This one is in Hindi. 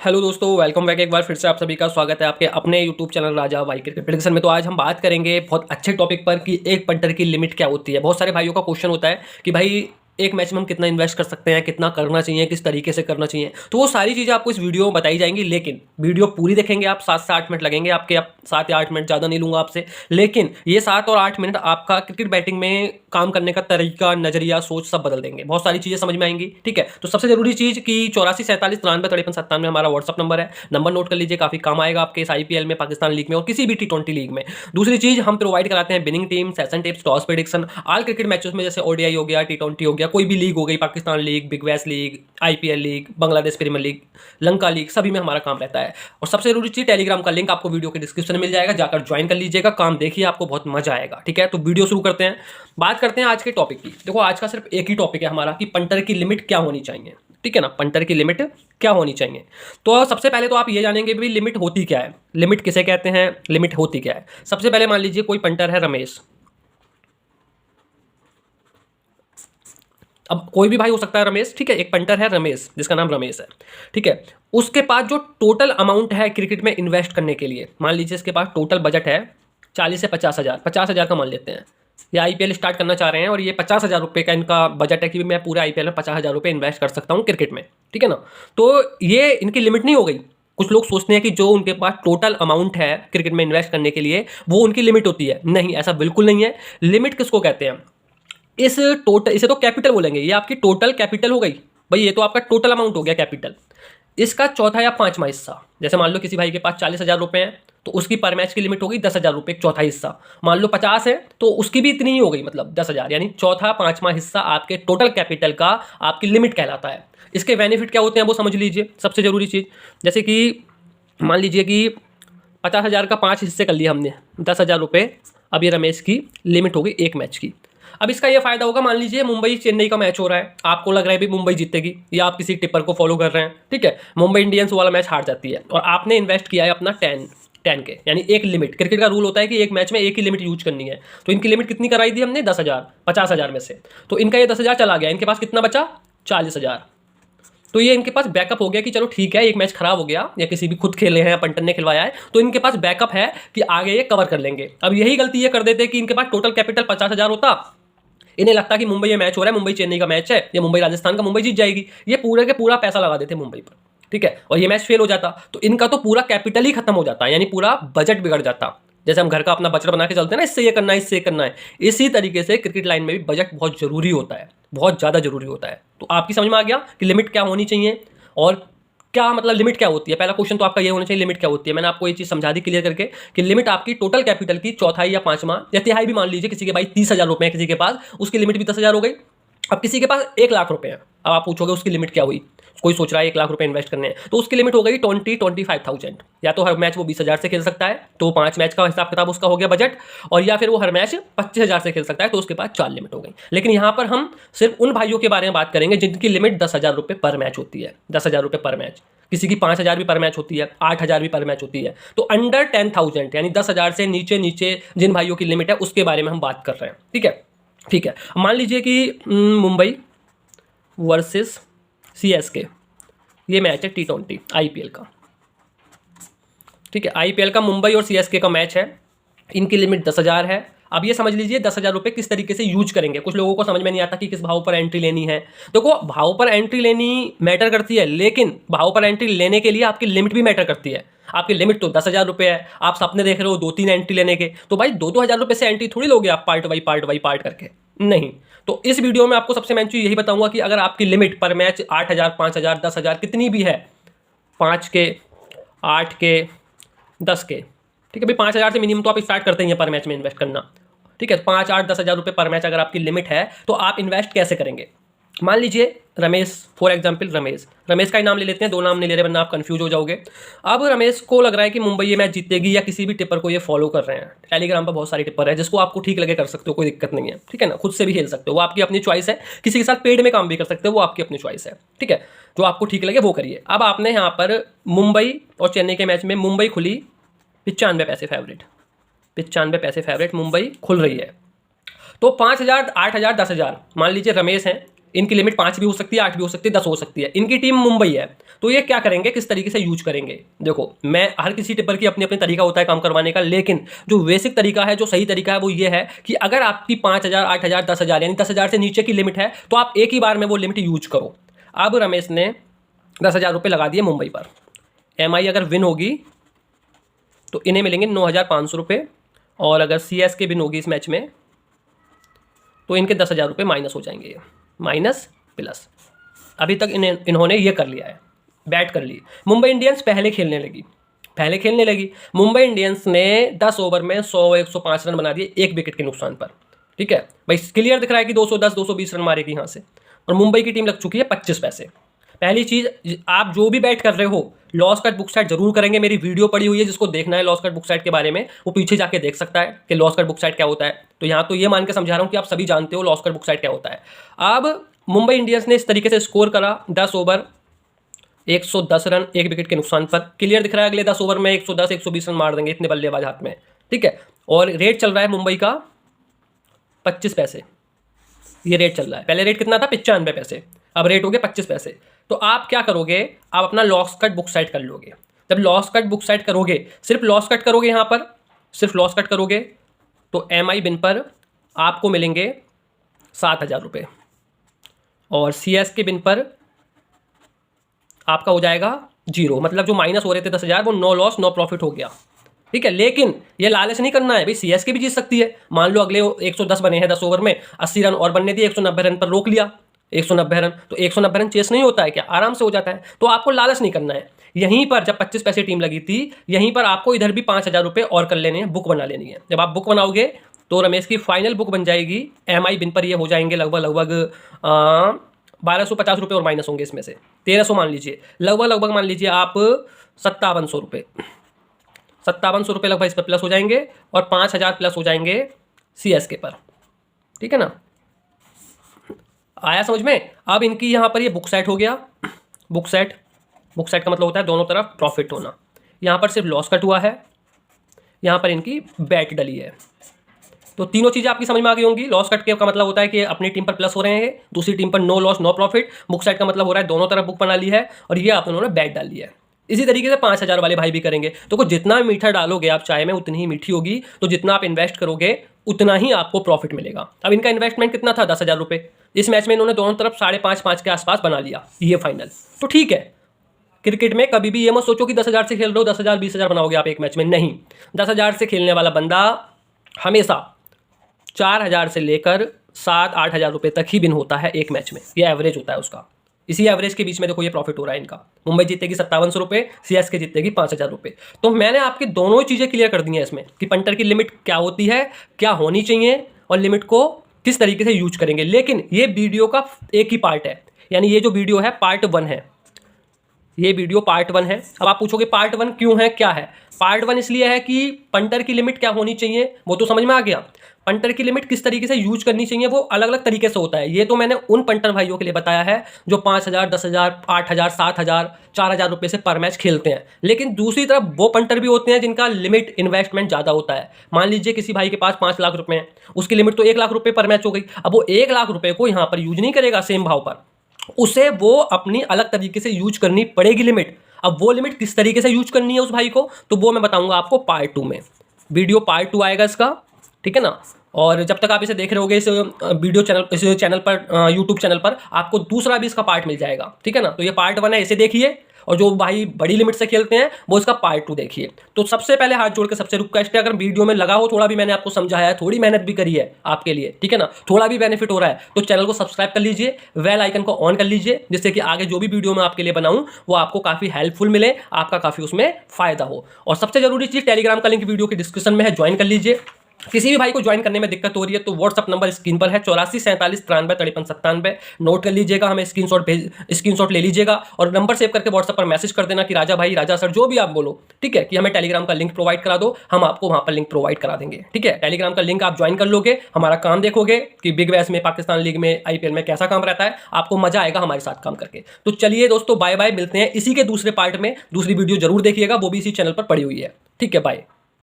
हेलो दोस्तों, वेलकम बैक। एक बार फिर से आप सभी का स्वागत है आपके अपने यूट्यूब चैनल राजा भाई क्रिकेट प्रेडिक्शन में। तो आज हम बात करेंगे बहुत अच्छे टॉपिक पर कि एक पंटर की लिमिट क्या होती है। बहुत सारे भाइयों का क्वेश्चन होता है कि भाई एक मैच में हम कितना इन्वेस्ट कर सकते हैं, कितना करना चाहिए, किस तरीके से करना चाहिए। तो वो सारी चीज़ें आपको इस वीडियो में बताई जाएंगी, लेकिन वीडियो पूरी देखेंगे आप 7 से 8 मिनट लगेंगे आपके। आप 7 या 8 मिनट ज़्यादा नहीं लूंगा आपसे, लेकिन ये 7 और 8 मिनट आपका क्रिकेट बैटिंग में काम करने का तरीका, नजरिया, सोच सब बदल देंगे। बहुत सारी चीज़ें समझ में आएंगी। ठीक है, तो सबसे जरूरी चीज़ कि 84 47 93 53 97 हमारा व्हाट्सअप नंबर है। नंबर नोट कर लीजिए, काफ़ी काम आएगा आपके इस IPL में, पाकिस्तान लीग में और किसी भी T20 लीग में। दूसरी चीज़, हम प्रोवाइड कराते हैं winning team, session tips, toss prediction, all cricket matches में, जैसे ODI हो गया, T20 हो गया, कोई भी लीग हो गई, Pakistan league, Big Bash League, IPL league, Bangladesh Premier League, Lanka league, सभी में हमारा काम रहता है। और सबसे जरूरी चीज़, टेलीग्राम का लिंक आपको वीडियो के डिस्क्रिप्शन में मिल जाएगा, जाकर ज्वाइन कर लीजिएगा। काम देखिए, आपको बहुत मजा आएगा। ठीक है, तो वीडियो शुरू करते हैं। बात करते हैं आज के टॉपिक की। देखो, आज का सिर्फ एक ही टॉपिक है हमारा कि पंटर की लिमिट क्या होनी चाहिए। ठीक है ना, पंटर की लिमिट क्या होनी चाहिए। तो सबसे पहले तो आप ये जानेंगे भी लिमिट होती क्या है, लिमिट किसे कहते हैं, लिमिट होती क्या है। सबसे पहले मान लीजिए कोई पंटर है रमेश। अब कोई भी भाई हो सकता है रमेश। ठीक है, एक पंटर है रमेश जिसका नाम रमेश है। ठीक है, उसके पास जो टोटल अमाउंट है क्रिकेट में इन्वेस्ट करने के लिए, मान लीजिए इसके पास टोटल बजट है 40 से 50 हज़ार, 50 हज़ार का मान लेते हैं। ये IPL स्टार्ट करना चाह रहे हैं और ये 50 हज़ार रुपये का इनका बजट है कि मैं पूरे IPL में 50 हज़ार रुपये इन्वेस्ट कर सकता हूँ क्रिकेट में। ठीक है ना, तो ये इनकी लिमिट नहीं हो गई। कुछ लोग सोचते हैं कि जो उनके पास टोटल अमाउंट है क्रिकेट में इन्वेस्ट करने के लिए वो उनकी लिमिट होती है। नहीं, ऐसा बिल्कुल नहीं है। लिमिट किसको कहते हैं, इस टोटल, इसे तो कैपिटल बोलेंगे, ये आपकी टोटल कैपिटल हो गई। भाई ये तो आपका टोटल अमाउंट हो गया कैपिटल। इसका चौथा या पांचवा हिस्सा, जैसे मान लो किसी भाई के पास 40 हज़ार रुपये हैं तो उसकी पर मैच की लिमिट होगी 10 हज़ार रुपये, एक चौथा हिस्सा। मान लो 50 है तो उसकी भी इतनी ही हो गई, मतलब 10 हज़ार, यानी चौथा पांचवा हिस्सा आपके टोटल कैपिटल का आपकी लिमिट कहलाता है। इसके बेनिफिट क्या होते हैं वो समझ लीजिए। सबसे जरूरी चीज़, जैसे कि मान लीजिए कि 50 हज़ार का 5 हिस्से कर लिए हमने, 10 हज़ार रुपये। अब ये रमेश की लिमिट होगी एक मैच की। अब इसका ये फायदा होगा, मान लीजिए मुंबई चेन्नई का मैच हो रहा है, आपको लग रहा है भी मुंबई जीतेगी, या आप किसी टिप्पर को फॉलो कर रहे हैं। ठीक है, मुंबई इंडियंस वाला मैच हार जाती है और आपने इन्वेस्ट किया है अपना 10 के, यानी एक लिमिट। क्रिकेट का रूल होता है कि एक मैच में एक ही लिमिट यूज करनी है। तो इनकी लिमिट कितनी कराई थी हमने, 10 हज़ार, 50 हज़ार में से। तो इनका ये 10 हज़ार चला गया, इनके पास कितना बचा, 40 हज़ार। तो ये इनके पास बैकअप हो गया कि चलो ठीक है, एक मैच खराब हो गया या किसी भी खुद खेले हैं, पंटन ने खिलवाया है, तो इनके पास बैकअप है कि आगे ये कवर कर लेंगे। अब यही गलती ये कर देते कि इनके पास टोटल कैपिटल 50 हज़ार होता, इन्हें लगता कि मुंबई ये मैच हो रहा है, मुंबई चेन्नई का मैच है, ये मुंबई राजस्थान का, मुंबई जीत जाएगी, ये पूरे के पूरा पैसा लगा देते मुंबई पर। ठीक है, और ये मैच फेल हो जाता तो इनका तो पूरा कैपिटल ही खत्म हो जाता, यानी पूरा बजट बिगड़ जाता। जैसे हम घर का अपना बजट बना के चलते हैं ना, इससे ये करना है, इससे ये करना है, इसी तरीके से क्रिकेट लाइन में भी बजट बहुत जरूरी होता है, बहुत ज़्यादा जरूरी होता है। तो आपकी समझ में आ गया कि लिमिट क्या होनी चाहिए और क्या मतलब लिमिट क्या होती है। पहला क्वेश्चन तो आपका ये होना चाहिए, लिमिट क्या होती है। मैंने आपको ये चीज़ समझा दी क्लियर करके कि लिमिट आपकी टोटल कैपिटल की चौथाई या पांचवा या तिहाई भी मान लीजिए। किसी के भाई 30 हज़ार रुपये हैं किसी के पास, उसकी लिमिट भी 10 हज़ार हो गई। अब किसी के पास 1 लाख रुपए हैं, अब आप पूछोगे उसकी लिमिट क्या हुई। कोई सोच रहा है 1 लाख रुपए इन्वेस्ट करने हैं, तो उसकी लिमिट हो गई 25,000। या तो हर मैच वो 20 हज़ार से खेल सकता है, तो 5 मैच का हिसाब किताब उसका हो गया बजट, और या फिर वो हर मैच 25 हज़ार से खेल सकता है, तो उसके पास 4 लिमिट हो गई। लेकिन यहाँ पर हम सिर्फ उन भाइयों के बारे में बात करेंगे जिनकी लिमिट 10 हज़ार रुपये पर मैच होती है। 10 हज़ार रुपये पर मैच, किसी की 5 हज़ार भी पर मैच होती है, 8 हज़ार भी पर मैच होती है। तो अंडर 10,000 यानी 10 हज़ार से नीचे नीचे जिन भाइयों की लिमिट है उसके बारे में हम बात कर रहे हैं। ठीक है, ठीक है। मान लीजिए कि मुंबई वर्सेस CSK, ये मैच है T20 IPL का। ठीक है, IPL का मुंबई और CSK का मैच है, इनकी लिमिट 10 हज़ार है। अब ये समझ लीजिए 10 हज़ार रुपये किस तरीके से यूज करेंगे। कुछ लोगों को समझ में नहीं आता कि किस भाव पर एंट्री लेनी है। देखो, भाव पर एंट्री लेनी मैटर करती है, लेकिन भाव पर एंट्री लेने के लिए आपकी लिमिट भी मैटर करती है। आपकी लिमिट तो 10 हज़ार रुपये है, आप सपने देख रहे हो 2-3 एंट्री लेने के, तो भाई 2-2 हज़ार रुपये से एंट्री थोड़ी लोगे आप पार्ट बाई पार्ट करके, नहीं। तो इस वीडियो में आपको सबसे मेन चीज यही बताऊंगा कि अगर आपकी लिमिट पर मैच 8 हज़ार, 5 हज़ार, 10 हज़ार कितनी भी है, 5 के, 8 के, 10 के, ठीक है भाई, 5 हज़ार से मिनिमम तो आप स्टार्ट करते ही हैं पर मैच में इन्वेस्ट करना। ठीक है, 5, 8, 10 हज़ार रुपये पर मैच अगर आपकी लिमिट है तो आप इन्वेस्ट कैसे करेंगे। मान लीजिए रमेश, फॉर एग्जाम्पल रमेश का ही नाम ले लेते हैं, 2 नाम नहीं ले रहे वरना आप कंफ्यूज हो जाओगे। अब रमेश को लग रहा है कि मुंबई ये मैच जीतेगी, या किसी भी टिप्पर को ये फॉलो कर रहे हैं। टेलीग्राम पर बहुत सारे टिप्पर है, जिसको आपको ठीक लगे कर सकते हो, कोई दिक्कत नहीं है। ठीक है ना, खुद से भी खेल सकते हो, वो आपकी अपनी चॉइस है। किसी के साथ पेड में काम भी कर सकते हो, वो आपकी अपनी चॉइस है। ठीक है, जो आपको ठीक लगे वो करिए। अब आपने यहाँ पर मुंबई और चेन्नई के मैच में मुंबई खुली 95 पैसे फेवरेट, 95 पैसे फेवरेट मुंबई खुल रही है। तो 5 हज़ार, 8 हज़ार, 10 हज़ार मान लीजिए रमेश हैं, इनकी लिमिट 5 भी हो सकती है, 8 भी हो सकती है, 10 हो सकती है। इनकी टीम मुंबई है, तो ये क्या करेंगे, किस तरीके से यूज करेंगे। देखो, मैं हर किसी टिप्पर की अपनी अपनी तरीका होता है काम करवाने का, लेकिन जो बेसिक तरीका है, जो सही तरीका है, वो ये है कि अगर आपकी 5,000, 8,000, 10,000 यानी 10,000 से नीचे की लिमिट है, तो आप एक ही बार में वो लिमिट यूज करो। अब रमेश ने 10,000 रुपये लगा दिए मुंबई पर। MI अगर विन होगी तो इन्हें मिलेंगे 9,500 रुपये, और अगर CSK विन होगी इस मैच में तो इनके 10,000 रुपये माइनस हो जाएंगे, माइनस प्लस। अभी तक इन्होंने ये कर लिया है, बैट कर ली। मुंबई इंडियंस पहले खेलने लगी। मुंबई इंडियंस ने 10 ओवर में 100-105 रन बना दिए, 1 विकेट के नुकसान पर। ठीक है भाई, क्लियर दिख रहा है कि 210-220 रन मारेगी यहाँ से, और मुंबई की टीम लग चुकी है 25 पैसे। पहली चीज, आप जो भी बैट कर रहे हो लॉस कट बुक साइट जरूर करेंगे। मेरी वीडियो पड़ी हुई है, जिसको देखना है लॉस कट बुक साइट के बारे में, वो पीछे जाके देख सकता है कि लॉस कट बुक साइट क्या होता है। तो यहाँ तो ये मान के समझा रहा हूँ कि आप सभी जानते हो लॉस कट बुक साइट क्या होता है। अब मुंबई इंडियंस ने इस तरीके से स्कोर करा, 10 ओवर 110 रन, 1 विकेट के नुकसान पर। क्लियर दिख रहा है, अगले 10 ओवर में 110-120 रन मार देंगे, इतने बल्लेबाज हाथ में। ठीक है, और रेट चल रहा है मुंबई का 25 पैसे। ये रेट चल रहा है, पहले रेट कितना था, 95 पैसे, अब रेट हो गया 25 पैसे। तो आप क्या करोगे, आप अपना लॉस कट बुक साइट कर लोगे। जब लॉस कट बुक साइट करोगे, सिर्फ लॉस कट करोगे, यहाँ पर सिर्फ लॉस कट करोगे, तो MI बिन पर आपको मिलेंगे 7,000 रुपये, और CSK बिन पर आपका हो जाएगा 0। मतलब जो माइनस हो रहे थे 10,000, वो नो लॉस नो प्रॉफिट हो गया। ठीक है, लेकिन ये लालच नहीं करना है भाई, CSK भी जीत सकती है। मान लो अगले 110 बने हैं 10 ओवर में, 80 रन और बनने दिए, 190 रन पर रोक लिया, 190 रन, तो 190 रन चेस नहीं होता है क्या, आराम से हो जाता है। तो आपको लालच नहीं करना है। यहीं पर जब 25 पैसे टीम लगी थी, यहीं पर आपको इधर भी 5,000 रुपये और कर लेने हैं, बुक बना लेनी है। जब आप बुक बनाओगे तो रमेश की फाइनल बुक बन जाएगी। MI बिन पर ये हो जाएंगे लगभग 1,250 रुपये और माइनस होंगे इसमें से, 1,300 मान लीजिए, लगभग मान लीजिए आप 5,700 रुपये, 5,700 रुपये लगभग इस पर प्लस हो जाएंगे, और 5,000 प्लस हो जाएंगे CSK पर। ठीक है ना, आया समझ में। अब इनकी यहाँ पर ये बुक सेट हो गया। बुक सेट का मतलब होता है दोनों तरफ प्रॉफिट होना। यहाँ पर सिर्फ लॉस कट हुआ है, यहाँ पर इनकी बैट डली है। तो तीनों चीज़ें आपकी समझ में आ गई होंगी। लॉस कट का मतलब होता है कि अपनी टीम पर प्लस हो रहे हैं, दूसरी टीम पर no loss no profit. Book side का मतलब हो रहा है दोनों तरफ बुक बना ली है, और ये आप उन्होंने बैट डाल दी है। इसी तरीके से 5,000 वाले भाई भी करेंगे। तो कुछ जितना मीठा डालोगे आप चाय में, उतनी ही मीठी होगी। तो जितना आप इन्वेस्ट करोगे उतना ही आपको प्रॉफिट मिलेगा। अब इनका इन्वेस्टमेंट कितना था, 10,000 रुपये। इस मैच में इन्होंने दोनों तरफ 5.5 के आसपास बना लिया ये फाइनल। तो ठीक है, क्रिकेट में कभी भी ये मत सोचो कि 10,000 से खेल रहे हो 10,000 20,000 बनाओगे आप एक मैच में, नहीं। 10,000 से खेलने वाला बंदा हमेशा 4,000 से लेकर 7-8,000 रुपये तक ही विन होता है एक मैच में, ये एवरेज होता है उसका। इसी एवरेज के बीच में देखो ये प्रॉफिट हो रहा है इनका। मुंबई जीतेगी 5,700 रुपये, CSK जीतेगी 5,000 रुपये। तो मैंने आपकी दोनों चीज़ें क्लियर कर दी हैं इसमें कि पंटर की लिमिट क्या होती है, क्या होनी चाहिए, और लिमिट को किस तरीके से यूज करेंगे। लेकिन ये वीडियो का एक ही पार्ट है, यानी ये जो वीडियो है पार्ट 1 है, ये वीडियो पार्ट 1 है। अब आप पूछोगे पार्ट 1 क्यों है, क्या है। पार्ट 1 इसलिए है कि पंटर की लिमिट क्या होनी चाहिए वो तो समझ में आ गया। पंटर की लिमिट किस तरीके से यूज करनी चाहिए वो अलग अलग तरीके से होता है। ये तो मैंने उन पंटर भाइयों के लिए बताया है जो 5,000, 10,000, 8,000, 7,000, 4,000 रुपये से पर मैच खेलते हैं। लेकिन दूसरी तरफ वो पंटर भी होते हैं जिनका लिमिट इन्वेस्टमेंट ज़्यादा होता है। मान लीजिए किसी भाई के पास 5 लाख रुपये हैं, उसकी लिमिट तो 1 लाख रुपये पर मैच हो गई। अब वो 1 लाख रुपये को यहाँ पर यूज नहीं करेगा सेम भाव पर, उसे वो अपनी अलग तरीके से यूज करनी पड़ेगी लिमिट। अब वो लिमिट किस तरीके से यूज करनी है उस भाई को, तो वो मैं बताऊंगा आपको पार्ट 2 में। वीडियो पार्ट 2 आएगा इसका, ठीक है ना। और जब तक आप इसे देख रहे होगे इस वीडियो चैनल, इस चैनल पर, यूट्यूब चैनल पर, आपको दूसरा भी इसका पार्ट मिल जाएगा, ठीक है ना। तो ये पार्ट 1 है, इसे देखिए, और जो भाई बड़ी लिमिट से खेलते हैं वो इसका पार्ट 2 देखिए। तो सबसे पहले हाथ जोड़ के सबसे रिक्वेस्ट है, अगर वीडियो में लगा हो, थोड़ा भी मैंने आपको समझाया है, थोड़ी मेहनत भी करी है आपके लिए, ठीक है ना, थोड़ा भी बेनिफिट हो रहा है, तो चैनल को सब्सक्राइब कर लीजिए, बेल आइकन को ऑन कर लीजिए, जिससे कि आगे जो भी वीडियो मैं आपके लिए बनाऊं वो आपको काफ़ी हेल्पफुल मिले, आपका काफ़ी उसमें फायदा हो। और सबसे जरूरी चीज़, टेलीग्राम का लिंक वीडियो की डिस्क्रिप्शन में है, ज्वाइन कर लीजिए। किसी भी भाई को ज्वाइन करने में दिक्कत हो रही है तो व्हाट्सअप नंबर स्क्रीन पर है, 84 47 93 53 97। नोट कर लीजिएगा, हमें स्क्रीनशॉट ले लीजिएगा, और नंबर सेव करके व्हाट्सअप पर मैसेज कर देना कि राजा भाई, राजा सर, जो भी आप बोलो, ठीक है, कि हमें टेलीग्राम का लिंक प्रोवाइड करा दो, हम आपको वहां पर लिंक प्रोवाइड करा देंगे, ठीक है। टेलीग्राम का लिंक आप ज्वाइन कर लोगे, हमारा काम देखोगे कि बिग बैश में, पाकिस्तान लीग में, IPL में कैसा काम रहता है, आपको मजा आएगा हमारे साथ काम करके। तो चलिए दोस्तों, बाय बाय, मिलते हैं इसी के दूसरे पार्ट में। दूसरी वीडियो जरूर देखिएगा, वो भी इसी चैनल पर पड़ी हुई है, ठीक है, बाय।